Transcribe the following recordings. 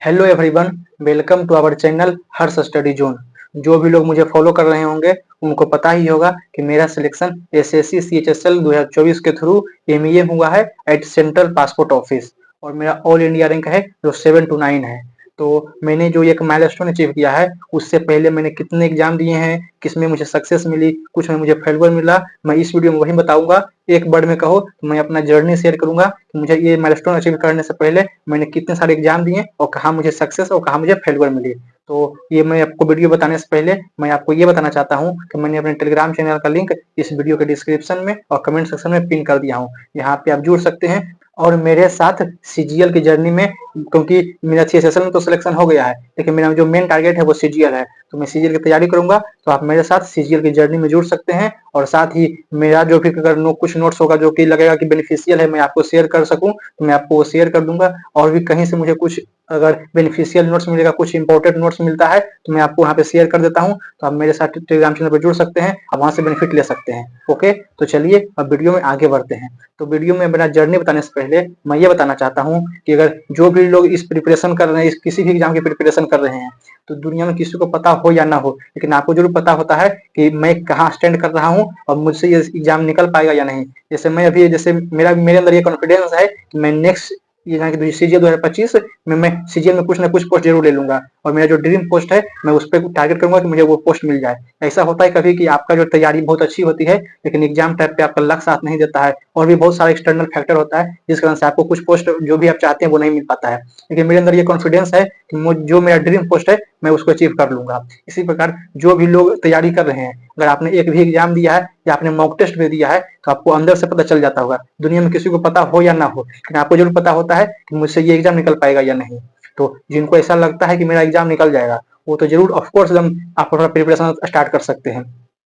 Hello everyone, welcome to our channel Harsh study zone. जो भी लोग मुझे फॉलो कर रहे होंगे उनको पता ही होगा कि मेरा सिलेक्शन एसएससी सीएचएसएल 2024 के थ्रू एमईए हुआ है एट सेंट्रल पासपोर्ट ऑफिस और मेरा ऑल इंडिया रैंक है जो 7 to 9 है। तो मैंने जो एक माइलस्टोन अचीव किया है उससे पहले मैंने कितने एग्जाम दिए हैं, किसमें मुझे सक्सेस मिली, कुछ में मुझे फेलियर मिला, मैं इस वीडियो में वही बताऊंगा। एक वर्ड में कहो तो मैं अपना जर्नी शेयर करूंगा कि मुझे ये माइलस्टोन अचीव करने से पहले मैंने कितने सारे एग्जाम दिए और कहाँ मुझे सक्सेस और कहाँ मुझे फेलियर मिली। तो ये मैं आपको वीडियो बताने से पहले मैं आपको ये बताना चाहता हूँ कि मैंने अपने टेलीग्राम चैनल का लिंक इस वीडियो के डिस्क्रिप्शन में और कमेंट सेक्शन में पिन कर दिया हूँ। यहाँ पे आप जुड़ सकते हैं और मेरे साथ सीजीएल की जर्नी में, क्योंकि मेरा सीएचएसएल में तो सिलेक्शन हो गया है लेकिन मेरा जो मेन टारगेट है वो सीजीएल है, तो मैं सीजीएल की तैयारी करूंगा। तो आप मेरे साथ सीजीएल की जर्नी में जुड़ सकते हैं और साथ ही मेरा जो भी अगर कुछ नोट्स होगा जो कि लगेगा कि बेनिफिशियल है मैं आपको शेयर कर सकूं तो मैं आपको वो शेयर कर दूंगा। और भी कहीं से मुझे कुछ अगर बेनिफिशियल नोट्स मिलेगा, कुछ इंपॉर्टेंट नोट्स मिलता है तो मैं आपको वहाँ पे शेयर कर देता हूँ। तो आप मेरे साथ टेलीग्राम चैनल पर जुड़ सकते हैं, आप वहाँ से बेनिफिट ले सकते हैं। ओके, तो चलिए अब वीडियो में आगे बढ़ते हैं। तो वीडियो में मेरा जर्नी बताने से पहले मैं ये बताना चाहता हूँ कि अगर जो भी लोग इस प्रिपरेशन कर रहे हैं, इस किसी भी एग्जाम की प्रिपरेशन कर रहे हैं, तो दुनिया में किसी को पता हो या ना हो लेकिन आपको जरूर पता होता है कि मैं कहाँ स्टैंड कर रहा हूँ और मुझसे ये एग्जाम निकल पाएगा या नहीं। जैसे मैं अभी जैसे मेरे अंदर ये कॉन्फिडेंस है कि मैं नेक्स्ट ये सीजीएल 2025 में मैं सीजीएल में कुछ ना कुछ पोस्ट जरूर ले लूंगा और मेरा जो ड्रीम पोस्ट है मैं उस पर टारगेट करूंगा कि मुझे वो पोस्ट मिल जाए। ऐसा होता है कभी कि आपका जो तैयारी बहुत अच्छी होती है लेकिन एग्जाम टाइम पे आपका लक साथ नहीं देता है और भी बहुत सारा एक्सटर्नल फैक्टर होता है जिस कारण से आपको कुछ पोस्ट जो भी आप चाहते हैं वो नहीं मिल पाता है। लेकिन मेरे अंदर ये कॉन्फिडेंस है कि जो मेरा ड्रीम पोस्ट है मैं उसको अचीव कर लूंगा। इसी प्रकार जो भी लोग तैयारी कर रहे हैं, अगर आपने एक भी एग्जाम दिया है या आपने मॉक टेस्ट भी दिया है तो आपको अंदर से पता चल जाता होगा, दुनिया में किसी को पता हो या ना हो लेकिन आपको जरूर पता होता है कि मुझसे ये एग्जाम निकल पाएगा या नहीं। तो जिनको ऐसा लगता है कि मेरा एग्जाम निकल जाएगा वो तो जरूर ऑफकोर्स आप अपना प्रिपरेशन स्टार्ट कर सकते हैं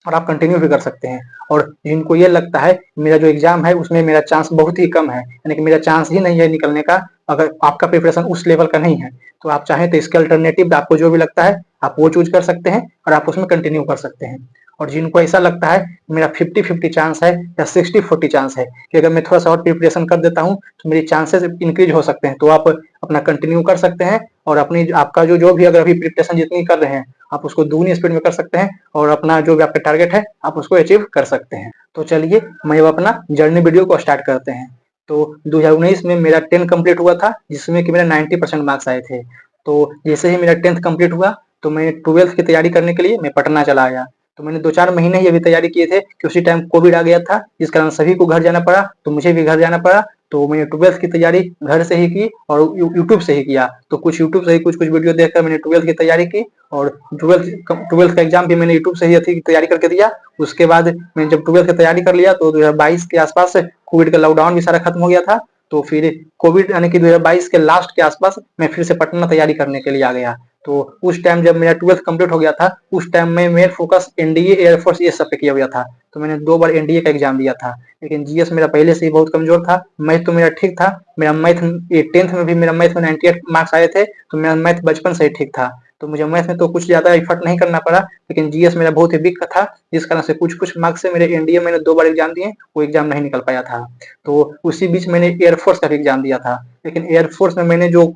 और आप कंटिन्यू भी कर सकते हैं। और जिनको ये लगता है मेरा जो एग्जाम है उसमें मेरा चांस बहुत ही कम है, यानी कि मेरा चांस ही नहीं है निकलने का, अगर आपका प्रिपरेशन उस लेवल का नहीं है तो आप चाहें तो इसके अल्टरनेटिव आपको जो भी लगता है आप वो चूज कर सकते हैं और आप उसमें कंटिन्यू कर सकते हैं। और जिनको ऐसा लगता है मेरा 50-50 चांस है या 60-40 चांस है कि अगर मैं थोड़ा सा और प्रिपरेशन कर देता हूँ तो मेरी चांसेस इंक्रीज हो सकते हैं, तो आप अपना कंटिन्यू कर सकते हैं और अपनी आपका जो भी अगर अभी प्रिपरेशन जितनी कर रहे हैं आप उसको दुगनी स्पीड में कर सकते हैं और अपना जो भी आपका टारगेट है आप उसको अचीव कर सकते हैं। तो चलिए मैं अब अपना जर्नी वीडियो को स्टार्ट करते हैं। तो 2019 में मेरा 10 कंप्लीट हुआ था जिसमें कि मेरा 90% मार्क्स आए थे। तो जैसे ही मेरा 10th कंप्लीट हुआ तो मैं 12th की तैयारी करने के लिए मैं पटना चला आया। तो मैंने 2-4 महीने ही अभी तैयारी किए थे कि उसी टाइम कोविड आ गया था जिस कारण सभी को घर जाना पड़ा, तो मुझे भी घर जाना पड़ा। तो मैंने 12th की तैयारी घर से ही की और यूट्यूब से ही किया। तो कुछ यूट्यूब से ही कुछ वीडियो देखकर मैंने 12th की तैयारी की और 12th का एग्जाम भी मैंने यूट्यूब से ही तैयारी करके दिया। उसके बाद मैंने जब 12th की तैयारी कर लिया तो 2022 के आसपास कोविड का लॉकडाउन भी सारा खत्म हो गया था। तो फिर कोविड यानी कि 2022 के लास्ट के आसपास मैं फिर से पटना तैयारी करने के लिए आ गया। तो उस टाइम जब मेरा 12th कंप्लीट हो गया था उस टाइम में मेरा फोकस एनडीए, एयरफोर्स ये सब पे किया हुआ था। तो मैंने 2 बार एनडीए का एग्जाम दिया था लेकिन जीएस मेरा पहले से ही बहुत कमजोर था। मैथ तो मेरा ठीक था, मेरा मैथ 10th में भी मेरा मैथ में 98 मार्क्स आए थे, तो मेरा मैथ बचपन से ही ठीक था। तो मुझे मैथ में तो कुछ ज्यादा एफर्ट नहीं करना पड़ा लेकिन जीएस मेरा बहुत ही वीक था जिस कारण से कुछ कुछ मार्क्स से मेरे एनडीए मैंने 2 बार एग्जाम दिए वो एग्जाम नहीं निकल पाया था। तो उसी बीच मैंने एयरफोर्स का भी एग्जाम दिया था लेकिन एयरफोर्स में मैंने जो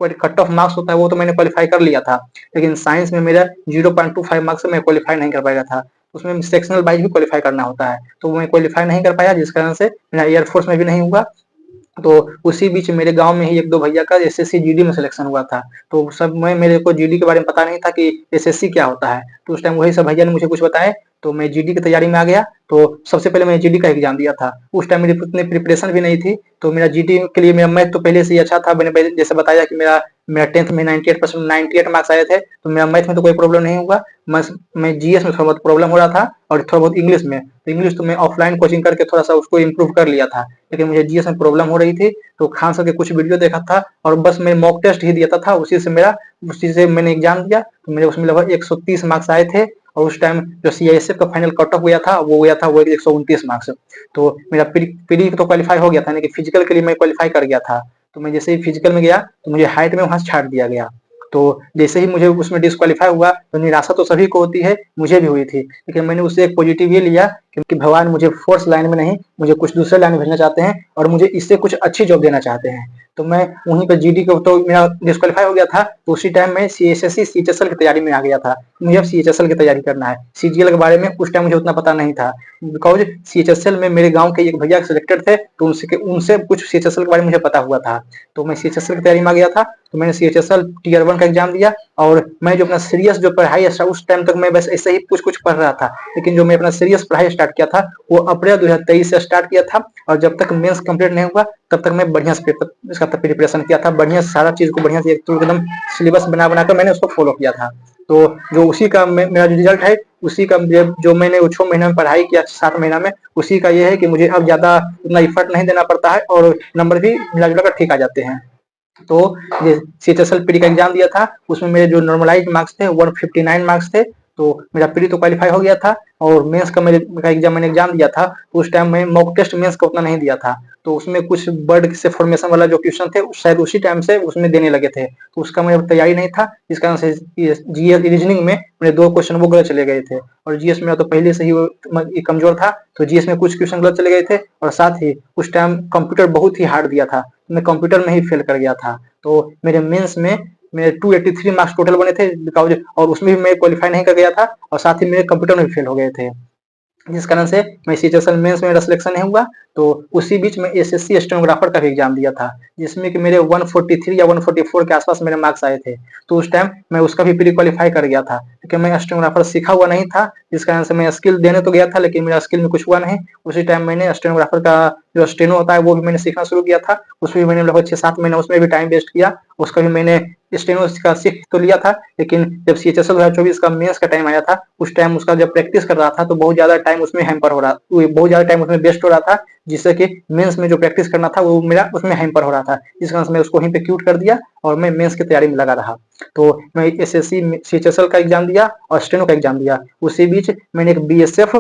कट ऑफ मार्क्स होता है वो तो मैंने क्वालिफाई कर लिया था लेकिन साइंस में मेरा 0.25 मार्क्स से मैं क्वालिफाई नहीं कर पाया था। उसमें सेक्शनल वाइज भी क्वालिफाई करना होता है तो मैं क्वालिफाई नहीं कर पाया जिस कारण से मेरा एयरफोर्स में भी नहीं हुआ। तो उसी बीच मेरे गांव में ही 1-2 भैया का एसएससी जीडी में सिलेक्शन हुआ था। तो सब में मेरे को जीडी के बारे में पता नहीं था कि एसएससी क्या होता है, तो उस टाइम वही सब भैया ने मुझे कुछ बताए तो मैं जीडी की तैयारी में आ गया। तो सबसे पहले मैंने जीडी का एग्जाम दिया था। उस टाइम मेरी उतनी प्रिपरेशन भी नहीं थी तो मेरा जीडी के लिए मेरा मैथ तो पहले से ही अच्छा था। मैंने जैसे बताया कि मेरा मेरा 10th में 98 मार्क्स आए थे तो मेरा मैथ में तो कोई प्रॉब्लम नहीं हुआ। मैं जीएस में थोड़ा बहुत प्रॉब्लम हो रहा था और थोड़ा बहुत इंग्लिश में, तो इंग्लिश तो मैं ऑफलाइन कोचिंग करके थोड़ा सा उसको इम्प्रूव कर लिया था लेकिन मुझे जीएस में प्रॉब्लम हो रही थी। तो खान सर के कुछ वीडियो देखा था और बस मैं मॉक टेस्ट ही दिया था, उसी से मैंने एग्जाम दिया तो मेरे उसमें लगभग 130 मार्क्स आए थे। और उस टाइम जो सीआईएसएफ का फाइनल कट ऑफ गया था वो 129 मार्क्स। तो मेरा प्री तो क्वालिफाई हो गया था, यानी कि फिजिकल के लिए मैं क्वालिफाई कर गया था। तो मैं जैसे ही फिजिकल में गया तो मुझे हाइट में वहां से छाट दिया गया। तो जैसे ही मुझे उसमें डिस्क्वालीफाई हुआ तो निराशा तो सभी को होती है, मुझे भी हुई थी, लेकिन मैंने उससे एक पॉजिटिव ये लिया क्योंकि भगवान मुझे फोर्स लाइन में नहीं, मुझे कुछ दूसरे लाइन में भेजना चाहते हैं और मुझे इससे कुछ अच्छी जॉब देना चाहते हैं। तो मैं वहीं पे जीडी को तो मेरा डिस्क्वालीफाई हो गया था, तो उसी टाइम मैं सीएसएससी सीएचएसएल की तैयारी में आ गया था। मुझे अब सीएचएसएल की तैयारी करना है। सीजीएल के बारे में उस टाइम मुझे उतना पता नहीं था, बिकॉज सीएचएसएल में मेरे गांव के एक भैया सिलेक्टेड थे, तो उनसे कुछ सीएचएसएल के बारे में मुझे पता हुआ था। तो मैं सीएचएसएल की तैयारी में आ गया था, तो मैंने सीएचएसएल टीयर 1 का एग्जाम दिया। और मैं जो अपना सीरियस जो पढ़ाई उस टाइम तक मैं बस ऐसे ही कुछ कुछ पढ़ रहा था, लेकिन जो मैं अपना सीरियस पढ़ाई स्टार्ट किया था वो अप्रैल 2023 से स्टार्ट किया था। और जब तक मेंस कंप्लीट नहीं हुआ तब तक मैं बढ़िया से पेपर इसका प्रिपरेशन किया था, बढ़िया सारा चीज को बढ़िया से एकदम सिलेबस बना बनाकर मैंने उसको फॉलो किया था। तो जो उसी का मेरा जो रिजल्ट है, उसी का जो मैंने 6 महीने में पढ़ाई किया 7 महीना में, उसी का ये है कि मुझे अब ज्यादा उतना इफर्ट नहीं देना पड़ता है और नंबर भी मिला जुला कर ठीक आ जाते हैं। तो ये सीएचएसएल प्री का एग्जाम दिया था, उसमें मेरे जो नॉर्मलाइज मार्क्स थे 159 मार्क्स थे। तो मेरा प्री तो क्वालिफाई हो गया था। और मेंस का मैंने एग्जाम दिया था, तो उस टाइम में मॉक टेस्ट मेंस का उतना नहीं दिया था, तो उसमें कुछ वर्ड से फॉर्मेशन वाला जो क्वेश्चन थे शायद उसी टाइम से उसमें देने लगे थे, तो उसका मेरा तैयारी नहीं था। इस कारण से जीएस रीजनिंग में मेरे 2 क्वेश्चन वो गलत चले गए थे। और जीएस मेरा तो पहले से ही कमजोर था, तो जीएस में कुछ क्वेश्चन गलत चले गए थे। और साथ ही उस टाइम कंप्यूटर बहुत ही हार्ड दिया था, मैं कंप्यूटर में ही फेल कर गया था। तो मेरे मेंस में मेरे 283 मार्क्स टोटल बने थे, बिकॉज और उसमें भी मैं क्वालिफाई नहीं कर गया था, और साथ ही मेरे कंप्यूटर में भी फेल हो गए थे, जिस कारण से मैं सीएचएसएल मेंस में मेरा सिलेक्शन नहीं हुआ। तो उसी बीच में एसएससी स्टेनोग्राफर का भी एग्जाम दिया था, जिसमें कि मेरे 143 या 144 के आसपास मेरे मार्क्स आए थे। तो उस टाइम मैं उसका भी प्री क्वालिफाई कर गया था, क्योंकि मैं स्टेनोग्राफर सीखा हुआ नहीं था, जिस कारण से मैं स्किल देने तो गया था लेकिन मेरा स्किल में कुछ हुआ नहीं। उसी टाइम मैंने स्टेनोग्राफर का जो स्टेनो होता है वो भी मैंने सीखना शुरू किया था, उसमें भी मैंने लगभग 6-7 महीने उसमें भी टाइम वेस्ट किया। उसका भी मैंने स्टेनो का सीख तो लिया था, लेकिन जब सीएचएसएल 2024 का मेंस का टाइम आया था, उस टाइम उसका जब प्रैक्टिस कर रहा था तो बहुत ज्यादा टाइम उसमें हैम्पर हो रहा, बहुत ज्यादा टाइम उसमें वेस्ट हो रहा था, जिससे कि मेंस में जो प्रैक्टिस करना था वो मेरा उसमें हैम्पर हो रहा था। इस कारण से मैं उसको वहीं पे क्यूट कर दिया और मैं मेंस की तैयारी में लगा रहा। तो मैं एसएससी सीएचएसएल का एग्जाम दिया और स्टेनो का एग्जाम दिया। उसी बीच मैंने एक बीएसएफ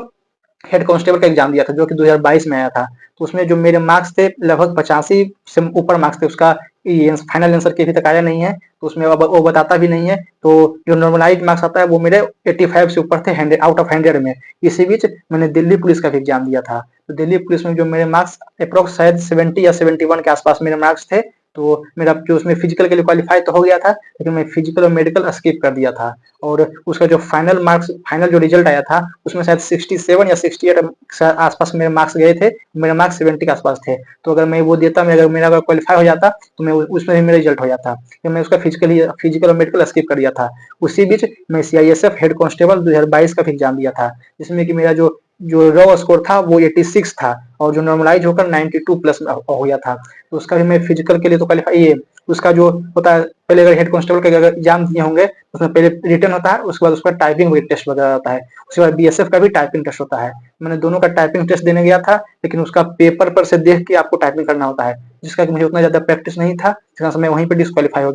हेड कांस्टेबल का एग्जाम दिया था, जो कि 2022 में आया था। तो उसमें जो मेरे मार्क्स थे लगभग 85 से ऊपर मार्क्स थे, उसका फाइनल आंसर अभी तक आया नहीं है, तो उसमें वो बताता भी नहीं है। तो जो नॉर्मलाइज मार्क्स आता है वो मेरे 85 से ऊपर थे 100 आउट ऑफ 100 में। इसी बीच मैंने दिल्ली पुलिस का भी एग्जाम दिया था, तो दिल्ली पुलिस में जो मेरे मार्क्स अप्रोक्स शायद 70 या 71 के आसपास मेरे मार्क्स थे। तो मेरा जो उसमें फिजिकल के लिए क्वालिफाई तो हो गया था, लेकिन मैं फिजिकल और मेडिकल स्किप कर दिया था। और उसका जो फाइनल जो रिजल्ट आया था उसमें शायद 67 या 68 आसपास मेरे मार्क्स गए थे, मेरे मार्क्स 70 के आसपास थे। तो अगर मैं वो देता, मैं अगर मेरा अगर क्वालिफाई हो जाता तो मैं उसमें भी मेरा रिजल्ट हो जाता, तो मैं उसका फिजिकल और मेडिकल स्किप कर दिया था। उसी बीच मैं सीआईएसएफ हेड कांस्टेबल 2022 का भी एग्जाम दिया था, जिसमें कि मेरा जो जो रॉ स्कोर था वो 86 था, और जो नॉर्मलाइज होकर 92 प्लस हो गया था। तो उसका भी मैं फिजिकल के लिए तो क्वालिफाई है। उसका जो होता है, पहले अगर हेड कांस्टेबल का अगर एग्जाम दिए होंगे, उसमें पहले रिटन होता है, उसके बाद उसका टाइपिंग टेस्ट वगैरह होता है, उसके बाद बीएसएफ का भी टाइपिंग टेस्ट होता है। मैंने दोनों का टाइपिंग टेस्ट देने गया था, लेकिन उसका पेपर पर से देख के आपको टाइपिंग करना होता है, जिसका कि मुझे उतना ज्यादा प्रैक्टिस नहीं था, जिस मैं वहीं पर डिस्क्वालीफाई हो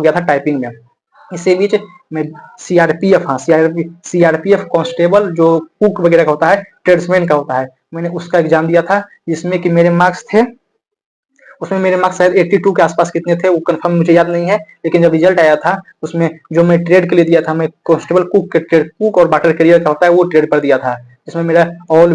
गया था टाइपिंग में। इसी बीच मैं सीआरपीएफ कांस्टेबल जो कुक वगैरह का होता है, ट्रेड्समैन का होता है, मैंने उसका एग्जाम दिया था, जिसमें कि मेरे मार्क्स थे, उसमें मेरे मार्क्स शायद 82 के आसपास कितने थे वो कंफर्म मुझे याद नहीं है। लेकिन जब रिजल्ट आया था उसमें जो मैं ट्रेड के लिए दिया था, मैं कांस्टेबल कुक के ट्रेड, कुक और बाटर कैरियर का होता है वो ट्रेड पर दिया था, जिसमें मेरा ऑल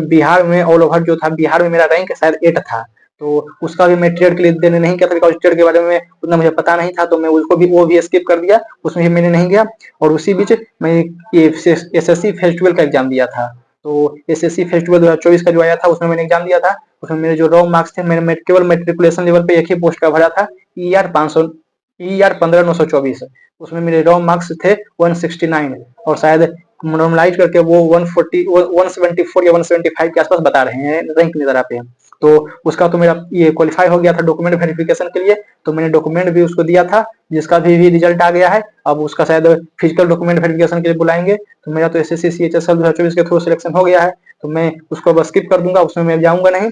ओवर जो था बिहार में मेरा रैंक शायद 8 था। तो उसका भी मैं ट्रेड के लिए देने नहीं गया था, बिकॉज ट्रेड के बारे में उतना मुझे पता नहीं था, तो मैं उसको भी वो भी स्किप कर दिया, उसमें भी मैंने नहीं गया। और उसी बीच मैं ये एसएससी फेस्टिवल का एग्जाम दिया था। तो एसएससी फेस्टिवल 2024 का जो आया था उसमें मैंने एग्जाम दिया था। उसमें मेरे जो रॉ मार्क्स थे, मैंने केवल मेट्रिकुलेशन लेवल पे एक ही पोस्ट का भरा था, ई आर 15,924। उसमें मेरे रॉ मार्क्स थे 169, और शायद नॉर्मलाइज करके वो 174 या 175 के आसपास बता रहे हैं रैंक की तरह पे। तो उसका तो मेरा ये क्वालिफाई हो गया था डॉक्यूमेंट वेरिफिकेशन के लिए, तो मैंने डॉक्यूमेंट भी उसको दिया था, जिसका भी रिजल्ट आ गया है। अब उसका शायद फिजिकल डॉक्यूमेंट वेरिफिकेशन के लिए बुलाएंगे, तो मेरा तो एसएससी सीएचएसएल 2024 के थ्रू सिलेक्शन हो गया है, तो मैं उसको बस स्किप कर दूंगा, उसमें मैं जाऊंगा नहीं।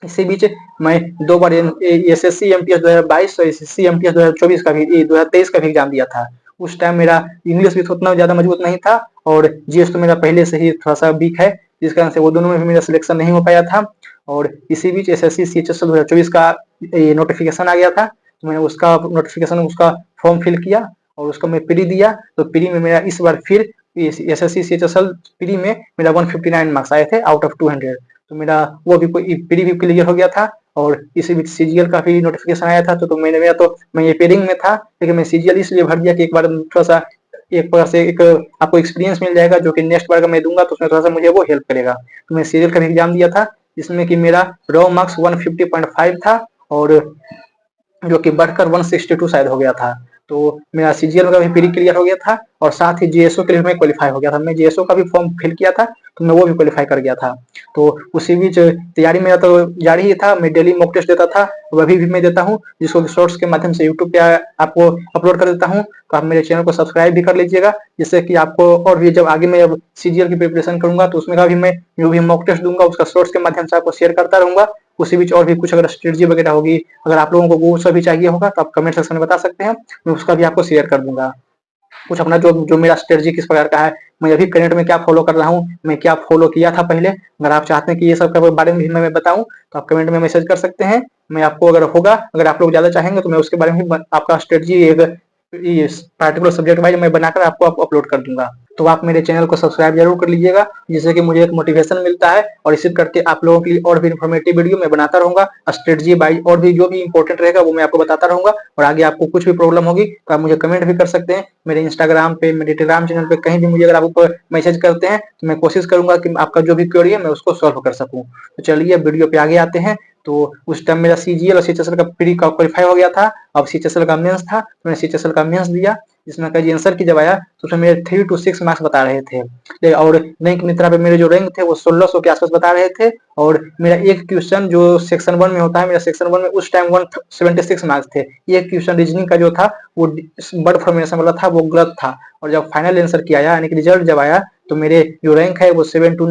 इसी बीच मैं 2 बार एसएससी एमटीएस 2022 और एसएससी एमटीएस 2024 का भी 2023 का भी एग्जाम दिया था। उस टाइम मेरा इंग्लिश भी उतना ज्यादा मजबूत नहीं था, और जीएस तो मेरा पहले से ही थोड़ा सा वीक है, जिस कारण से वो दोनों में भी मेरा सिलेक्शन नहीं हो पाया था। और इसी बीच एसएससी सीएचएसएल 2024 का नोटिफिकेशन आ गया था, तो मैंने उसका नोटिफिकेशन उसका फॉर्म फिल किया और उसका मैं प्री दिया। तो प्री में मेरा इस बार फिर एसएससी सीएचएसएल प्री में मेरा 159 मार्क्स आए थे आउट ऑफ 200। तो मेरा वो भी कोई प्री भी क्लियर हो गया था और इसी बीच सीजीएल का भी नोटिफिकेशन आया था। तो मैं ये पेयरिंग में था, लेकिन मैं सीजीएल इसलिए भर दिया कि एक बार थोड़ा सा एक बार से एक आपको एक्सपीरियंस मिल जाएगा, जो कि नेक्स्ट बार का मैं दूंगा तो उसमें थोड़ा सा मुझे वो हेल्प करेगा। तो मैं सीजीएल का भी एग्जाम दिया था, जिसमें कि मेरा रॉ मार्क्स 150.5 था और जो कि बढ़कर 162 शायद हो गया था। तो मेरा सीजीएल का भी प्री क्लियर हो गया था और साथ ही जीएसओ के लिए मैं क्वालिफाई हो गया था। मैं जीएसओ का भी फॉर्म फिल किया था, तो मैं वो भी क्वालिफाई कर गया था। तो उसी बीच तैयारी मेरा तो जारी ही था, मैं डेली मॉक टेस्ट देता था, अभी भी मैं देता हूँ, जिसको शॉर्ट्स के माध्यम से यूट्यूब पे आपको अपलोड कर देता हूँ। तो आप मेरे चैनल को सब्सक्राइब भी कर लीजिएगा, जिससे कि आपको और भी जब आगे मैं अब सीजीएल की प्रिपरेशन करूंगा तो उसमें का भी मैं जो भी मॉक टेस्ट दूंगा उसका शॉर्ट्स के माध्यम से आपको शेयर करता रहूंगा। उसी बीच और भी कुछ अगर स्ट्रेटजी वगैरह होगी, अगर आप लोगों को वो सभी चाहिए होगा तो आप कमेंट सेक्शन में बता सकते हैं, मैं उसका भी आपको शेयर कर दूंगा। कुछ अपना जो जो मेरा स्ट्रेटजी किस प्रकार का है, मैं अभी करंट में क्या फॉलो कर रहा हूँ, मैं क्या फॉलो किया था पहले, अगर आप चाहते हैं कि ये सब के बारे में भी मैं बताऊं तो आप कमेंट में मैसेज कर सकते हैं। मैं आपको अगर होगा, अगर आप लोग ज्यादा चाहेंगे तो मैं उसके बारे में भी आपका स्ट्रेटजी एक पार्टिकुलर सब्जेक्ट वाइज मैं बनाकर आपको अपलोड कर दूंगा। तो आप मेरे चैनल को सब्सक्राइब जरूर कर लीजिएगा, जिससे कि मुझे एक मोटिवेशन मिलता है और इसी करके आप लोगों के लिए और भी इन्फॉर्मेटिव वीडियो मैं बनाता रहूंगा। स्ट्रेटजी बाई और भी जो भी इंपॉर्टेंट रहेगा वो मैं आपको बताता रहूंगा। और आगे आपको कुछ भी प्रॉब्लम होगी तो आप मुझे कमेंट भी कर सकते हैं, मेरे इंस्टाग्राम पे, मेरे टेलीग्राम चैनल पे, कहीं भी मुझे अगर आप मैसेज करते हैं तो मैं कोशिश करूंगा कि आपका जो भी क्वेरी है मैं उसको सॉल्व कर सकूं। तो चलिए वीडियो पे आगे आते हैं। तो उस टाइम मेरा सीजीएल और सीएचएसएल का प्री क्वालिफाई हो गया था, अब सीएचएसएल का मेंस था, तो मैंने सीएचएसएल का मेंस दिया, जिसमें कई आंसर की जब आया तो उसमें मेरे 3 to 6 मार्क्स बता रहे थे और रैंक मित्रा पे मेरे जो रैंक थे वो 1600 के आसपास बता रहे थे। और मेरा एक क्वेश्चन जो सेक्शन 1 में होता है, मेरा सेक्शन 1 में उस टाइम 176 मार्क्स थे। एक क्वेश्चन रीजनिंग का जो था वो वर्ड फॉर्मेशन वाला था, वो गलत था। और जब फाइनल आंसर किया आया, यानी कि रिजल्ट जब आया, तो मेरे जो रैंक है वो 7 to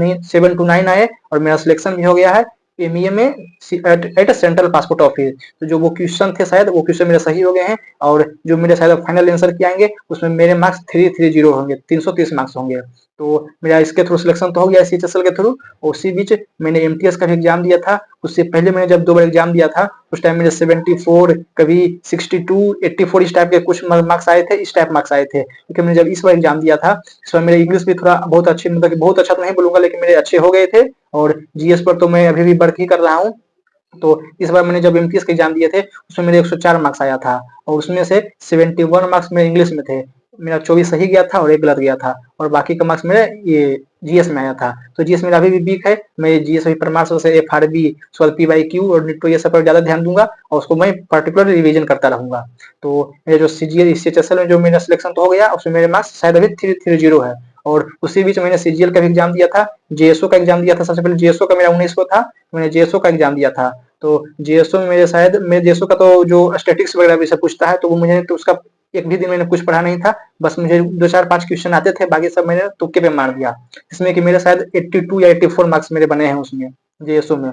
9 आए और मेरा सिलेक्शन भी हो गया है एमईए में एट सेंट्रल पासपोर्ट ऑफिस। तो जो वो क्वेश्चन थे शायद वो क्वेश्चन मेरे सही हो गए हैं और जो मेरे शायद फाइनल आंसर किए आएंगे उसमें मेरे मार्क्स 330 होंगे, 330 मार्क्स होंगे। तो मेरा इसके थ्रू सिलेक्शन तो हो गया सीएचएसएल के थ्रू। उसी बीच मैंने एमटीएस का भी एग्जाम दिया था। उससे पहले मैंने जब 2 बार एग्जाम दिया था उस टाइम मेरे 74, कभी 62, 84 इस टाइप के कुछ मार्क्स आए थे, इस टाइप मार्क्स आए थे। क्योंकि मैंने जब इस बार एग्जाम दिया था इस बार मेरे इंग्लिश भी थोड़ा बहुत अच्छे, मतलब कि बहुत अच्छा तो नहीं बोलूंगा लेकिन मेरे अच्छे हो गए थे। और जीएस पर तो मैं अभी भी वर्क ही कर रहा हूँ। तो इस बार मैंने जब एमटीएस के एग्जाम दिए थे उसमें मेरे 104 मार्क्स आया था और उसमें से 71 मार्क्स मेरे इंग्लिश में थे। मेरा 24 सही गया था और एक गलत गया था और बाकी का मार्क्स मेरे ये जीएस में आया था। तो जीएस मेरा अभी भी वीक है, मैं जीएस अभी प्रमाण से एफआरबी, पीवाईक्यू और निटो ये सब पर ज्यादा ध्यान दूंगा और उसको मैं पर्टिकुलर रिवीजन करता रहूंगा। तो मेरे जो सीजीएल सीएचएसएल में जो मेरा सिलेक्शन तो हो गया, उसमें मेरे मार्क्स शायद अभी 330 है। और उसी बीच मैंने सीजीएल का भी एग्जाम दिया था, जेएसओ का एग्जाम दिया था। सबसे पहले जेएसओ का मेरा 19 को था, मैंने जेएसओ का एग्जाम दिया था। तो जेएसओ में मेरे शायद मेरे जेएसओ का तो जो स्टैटिक्स वगैरह भी सब पूछता है, तो वो मुझे तो उसका एक भी दिन मैंने कुछ पढ़ा नहीं था, बस मुझे 2-4-5 क्वेश्चन आते थे, बाकी सब मैंने तुक्के पे मार दिया। इसमें कि मेरे शायद 82 या 84 मार्क्स मेरे बने हैं उसमें, जेएसओ में।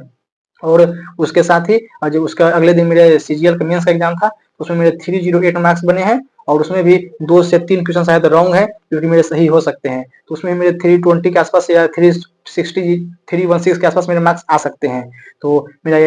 और उसके साथ ही जो उसका अगले दिन मेरे सीजीएल का मेंस का एग्जाम था, उसमें मेरे 308 मार्क्स बने हैं और उसमें भी 2 से 3 क्वेश्चन शायद रॉन्ग है, क्योंकि मेरे सही हो सकते हैं। तो उसमें मेरे 320 के आसपास या 360, 316 के आसपास मेरे मार्क्स आ सकते हैं। तो मेरा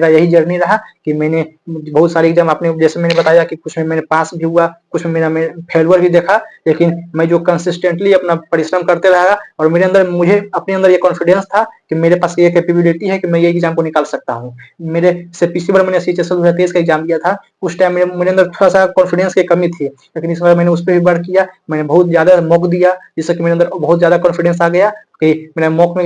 यही जर्नी रहा कि मैंने बहुत सारे एग्जाम, आपने जैसे मैंने बताया कि कुछ में मैंने पास भी हुआ, कुछ में मैं फेलुअर भी देखा, लेकिन मैं जो कंसिस्टेंटली अपना परिश्रम करते रहा और मुझे अपने अंदर ये कॉन्फिडेंस था कि मेरे पास ये कैपेबिलिटी है कि मैं ये एग्जाम को निकाल सकता हूँ। मेरे से पिछली बार मैंने सीएचएसएल 2023 का एग्जाम दिया था, उस टाइम मेरे अंदर थोड़ा सा कॉन्फिडेंस की कमी थी, लेकिन इस बार मैंने उस पर भी वर्क किया, मैंने बहुत ज्यादा मॉक दिया, जिससे कि मेरे अंदर बहुत ज्यादा कॉन्फिडेंस आ गया कि मेरा मॉक में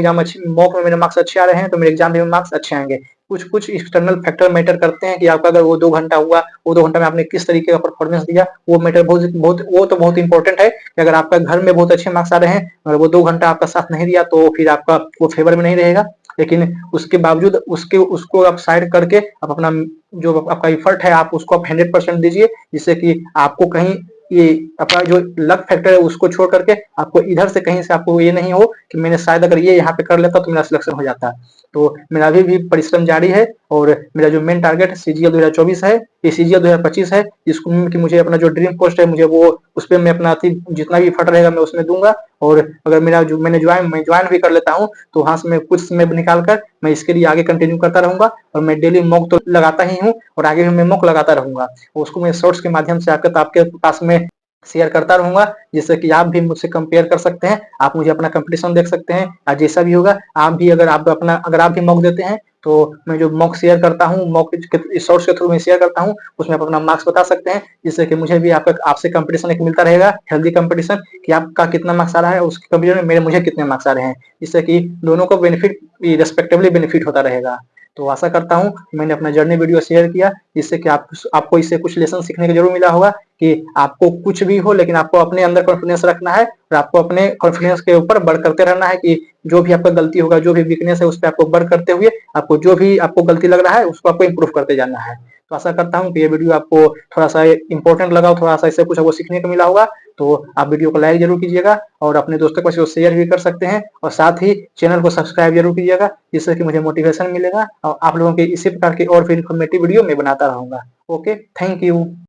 मेरे मार्क्स अच्छे आ रहे हैं तो मेरे एग्जाम में मार्क्स अच्छे आएंगे। कुछ कुछ एक्सटर्नल फैक्टर मैटर करते हैं कि आपका अगर वो 2 घंटा हुआ, वो 2 घंटा में आपने किस तरीके का परफॉर्मेंस दिया, वो मैटर बहुत इंपॉर्टेंट है कि अगर आपका घर में बहुत अच्छे मार्क्स आ रहे हैं, अगर वो 2 घंटा आपका साथ नहीं दिया तो फिर आपका वो फेवर में नहीं रहेगा। लेकिन उसके बावजूद उसको आप साइड करके आप अपना जो आपका एफर्ट है आप उसको आप 100% दीजिए, जिससे कि आपको कहीं ये अपना जो लक फैक्टर है उसको छोड़ करके आपको इधर से कहीं से आपको ये नहीं हो कि मैंने शायद अगर ये यहाँ पे कर लेता तो मेरा सिलेक्शन हो जाता। तो मेरा अभी भी परिश्रम जारी है और मेरा जो मेन टारगेट सीजीएल 2024 है, ये सीजीएल 2025 है, जिसको कि मुझे अपना जो ड्रीम पोस्ट है मुझे वो उस पर मैं अपना जितना भी फट रहेगा मैं उसमें दूंगा। और अगर मेरा जो मैं ज्वाइन भी कर लेता हूँ तो वहां से मैं कुछ समय निकाल कर मैं इसके लिए आगे कंटिन्यू करता रहूंगा और मैं डेली मॉक तो लगाता ही हूँ और आगे भी मैं मॉक लगाता रहूंगा। उसको मैं शॉर्ट्स के माध्यम से आपके पास में शेयर करता रहूंगा, जिससे कि आप भी मुझसे कंपेयर कर सकते हैं, आप मुझे अपना कंपटीशन देख सकते हैं। और जैसा भी होगा आप भी अगर आप भी मॉक देते हैं तो मैं जो मॉक शेयर करता हूँ, मॉक शॉर्ट्स के थ्रू मैं शेयर करता हूँ, उसमें आप अपना मार्क्स बता सकते हैं, जिससे कि मुझे भी आपसे कंपटीशन एक मिलता रहेगा, हेल्दी कंपटीशन, कि आपका कितना मार्क्स आ रहा है, उसके कंपेरिजन में मुझे कितने मार्क्स आ रहे हैं, जिससे कि दोनों को बेनिफिट, रेस्पेक्टिवली बेनिफिट होता रहेगा। तो आशा करता हूँ मैंने अपना जर्नी वीडियो शेयर किया, जिससे कि आपको इससे कुछ लेसन सीखने को जरूर मिला होगा कि आपको कुछ भी हो लेकिन आपको अपने अंदर कॉन्फिडेंस रखना है और आपको अपने कॉन्फिडेंस के ऊपर वर्क करते रहना है, कि जो भी आपका गलती होगा, जो भी वीकनेस है, उस पर आपको वर्क करते हुए आपको जो भी आपको गलती लग रहा है उसको आपको इम्प्रूव करते जाना है। तो आशा करता हूँ कि ये वीडियो आपको थोड़ा सा इंपॉर्टेंट लगा, थोड़ा सा इससे कुछ आपको सीखने को मिला होगा। तो आप वीडियो को लाइक जरूर कीजिएगा और अपने दोस्तों के पास शेयर भी कर सकते हैं, और साथ ही चैनल को सब्सक्राइब जरूर कीजिएगा, जिससे कि मुझे मोटिवेशन मिलेगा और आप लोगों के इसी प्रकार की और भी इन्फॉर्मेटिव वीडियो मैं बनाता रहूंगा। Okay, thank you.